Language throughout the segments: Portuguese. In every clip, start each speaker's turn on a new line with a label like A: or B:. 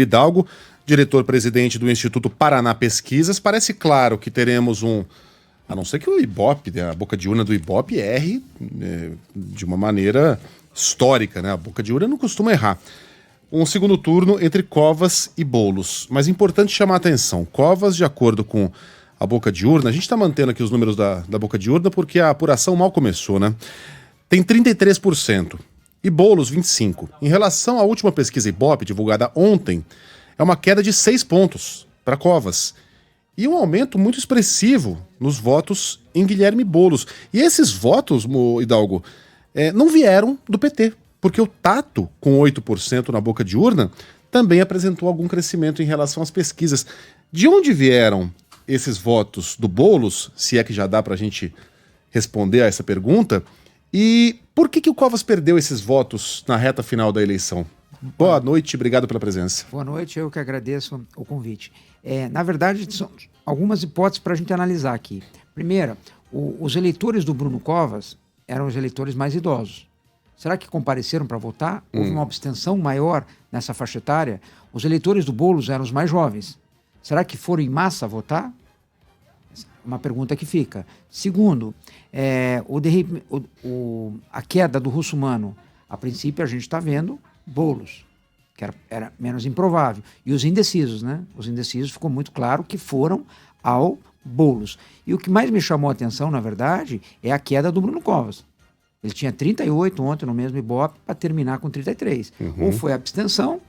A: Hidalgo, diretor-presidente do Instituto Paraná Pesquisas. Parece claro que teremos a não ser que o Ibope, a boca de urna do Ibope erre de uma maneira histórica, né? A boca de urna não costuma errar. Um segundo turno entre Covas e Boulos. Mas é importante chamar a atenção. Covas, de acordo com a boca de urna, a gente está mantendo aqui os números da boca de urna porque a apuração mal começou, né? Tem 33%. E Boulos, 25%. Em relação à última pesquisa Ibope, divulgada ontem, é uma queda de 6 pontos para Covas. E um aumento muito expressivo nos votos em Guilherme Boulos. E esses votos, Hidalgo, não vieram do PT, porque o Tato, com 8% na boca de urna, também apresentou algum crescimento em relação às pesquisas. De onde vieram esses votos do Boulos, se é que já dá para a gente responder a essa pergunta? E por que o Covas perdeu esses votos na reta final da eleição? Boa noite, obrigado pela presença.
B: Boa noite, eu que agradeço o convite. Na verdade, são algumas hipóteses para a gente analisar aqui. Primeira, os eleitores do Bruno Covas eram os eleitores mais idosos. Será que compareceram para votar? Houve uma abstenção maior nessa faixa etária? Os eleitores do Boulos eram os mais jovens. Será que foram em massa votar? Uma pergunta que fica. Segundo, a queda do Russomano. A princípio, a gente está vendo Boulos, que era menos improvável. E os indecisos, né? Os indecisos ficou muito claro que foram ao Boulos. E o que mais me chamou a atenção, na verdade, é a queda do Bruno Covas. Ele tinha 38 ontem no mesmo Ibope para terminar com 33. Ou foi abstenção,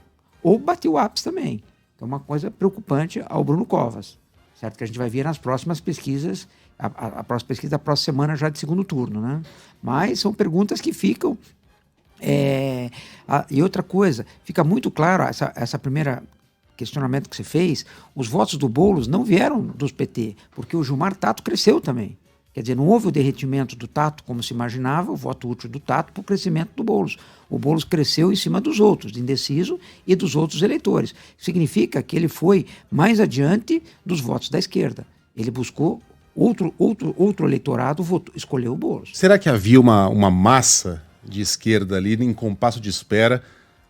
B: ou bateu o ápice também. Então, uma coisa preocupante ao Bruno Covas. Certo? Que a gente vai ver nas próximas pesquisas, a próxima pesquisa da próxima semana já de segundo turno, né? Mas são perguntas que ficam. E outra coisa, fica muito claro, essa primeira questionamento que você fez, os votos do Boulos não vieram dos PT, porque o Gilmar Tato cresceu também. Quer dizer, não houve o derretimento do Tato, como se imaginava, o voto útil do Tato para o crescimento do Boulos. O Boulos cresceu em cima dos outros, de indeciso e dos outros eleitores. Significa que ele foi mais adiante dos votos da esquerda. Ele buscou outro eleitorado, escolheu o Boulos.
A: Será que havia uma massa de esquerda ali em compasso de espera,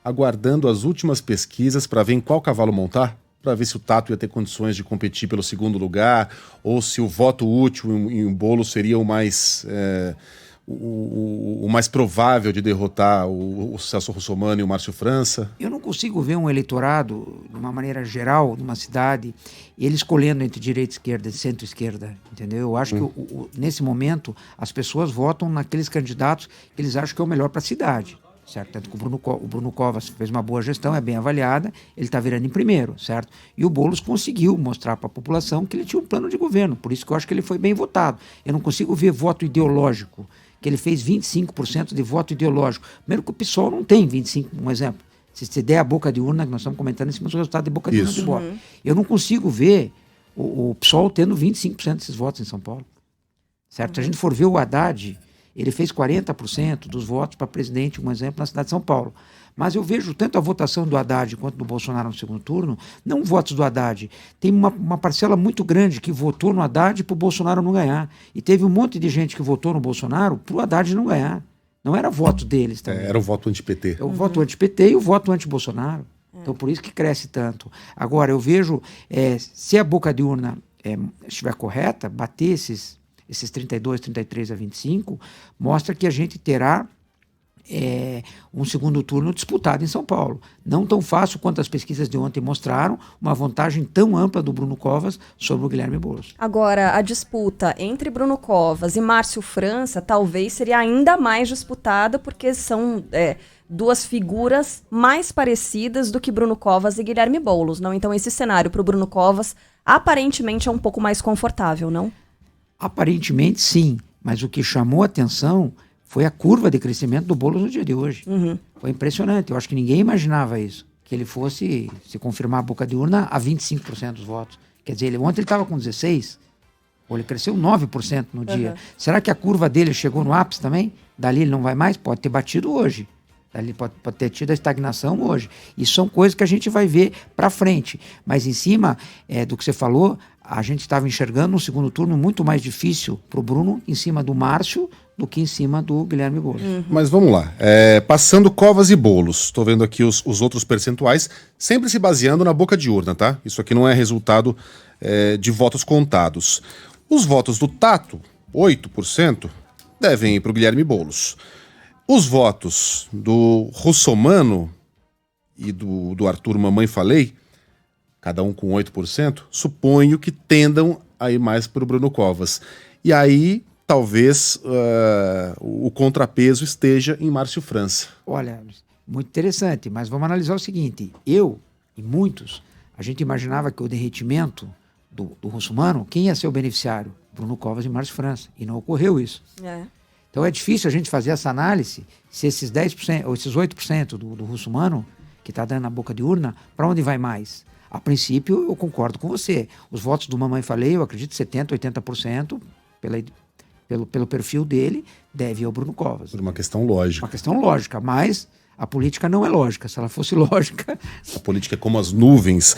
A: aguardando as últimas pesquisas para ver em qual cavalo montar? Para ver se o Tato ia ter condições de competir pelo segundo lugar, ou se o voto útil em um Boulos seria o mais provável de derrotar o Celso Russomano e o Márcio França?
B: Eu não consigo ver um eleitorado, de uma maneira geral, numa cidade, ele escolhendo entre direita e esquerda, centro-esquerda, entendeu? Eu acho que nesse momento as pessoas votam naqueles candidatos que eles acham que é o melhor para a cidade. Certo? Tanto que o Bruno Covas fez uma boa gestão, é bem avaliada, ele está virando em primeiro, certo? E o Boulos conseguiu mostrar para a população que ele tinha um plano de governo, por isso que eu acho que ele foi bem votado. Eu não consigo ver voto ideológico, que ele fez 25% de voto ideológico. Primeiro que o PSOL não tem 25%, um exemplo. Se você der a boca de urna, que nós estamos comentando em cima do resultado de boca de urna de Ibope. Eu não consigo ver o PSOL tendo 25% desses votos em São Paulo. Certo? Se a gente for ver o Haddad, ele fez 40% dos votos para presidente, um exemplo, na cidade de São Paulo. Mas eu vejo tanto a votação do Haddad quanto do Bolsonaro no segundo turno, não votos do Haddad. Tem uma parcela muito grande que votou no Haddad para o Bolsonaro não ganhar. E teve um monte de gente que votou no Bolsonaro para o Haddad não ganhar. Não era voto deles também.
A: Era o voto anti-PT.
B: É o voto anti-PT e o voto anti-Bolsonaro. Então, por isso que cresce tanto. Agora, eu vejo, se a boca de urna estiver correta, bater esses 32, 33 a 25, mostra que a gente terá um segundo turno disputado em São Paulo. Não tão fácil quanto as pesquisas de ontem mostraram, uma vantagem tão ampla do Bruno Covas sobre o Guilherme Boulos.
C: Agora, a disputa entre Bruno Covas e Márcio França talvez seria ainda mais disputada, porque são duas figuras mais parecidas do que Bruno Covas e Guilherme Boulos, não? Então esse cenário para o Bruno Covas aparentemente é um pouco mais confortável, não?
B: Aparentemente, sim. Mas o que chamou a atenção foi a curva de crescimento do Boulos no dia de hoje. Foi impressionante. Eu acho que ninguém imaginava isso. Que ele fosse, se confirmar a boca de urna, a 25% dos votos. Quer dizer, ontem ele estava com 16%. Ele cresceu 9% no dia. Será que a curva dele chegou no ápice também? Dali ele não vai mais? Pode ter batido hoje. Dali pode ter tido a estagnação hoje. E são coisas que a gente vai ver para frente. Mas em cima do que você falou, a gente estava enxergando um segundo turno muito mais difícil para o Bruno em cima do Márcio do que em cima do Guilherme Boulos.
A: Mas vamos lá. Passando Covas e Boulos, estou vendo aqui os outros percentuais, sempre se baseando na boca de urna, tá? Isso aqui não é resultado de votos contados. Os votos do Tato, 8%, devem ir para o Guilherme Boulos. Os votos do Russomano e do Arthur Mamãe Falei, cada um com 8%, suponho que tendam a ir mais para o Bruno Covas. E aí, talvez, o contrapeso esteja em Márcio França.
B: Olha, muito interessante, mas vamos analisar o seguinte. Eu e muitos, a gente imaginava que o derretimento do Russomano, quem ia ser o beneficiário? Bruno Covas e Márcio França. E não ocorreu isso. Então é difícil a gente fazer essa análise se esses 10% ou esses 8% do Russomano, que está dando na boca de urna, para onde vai mais? A princípio, eu concordo com você. Os votos do Mamãe Falei, eu acredito 70%, 80%, pelo perfil dele, deve ir ao Bruno Covas.
A: Por uma questão lógica.
B: Uma questão lógica, mas a política não é lógica. Se ela fosse lógica...
A: A política é como as nuvens.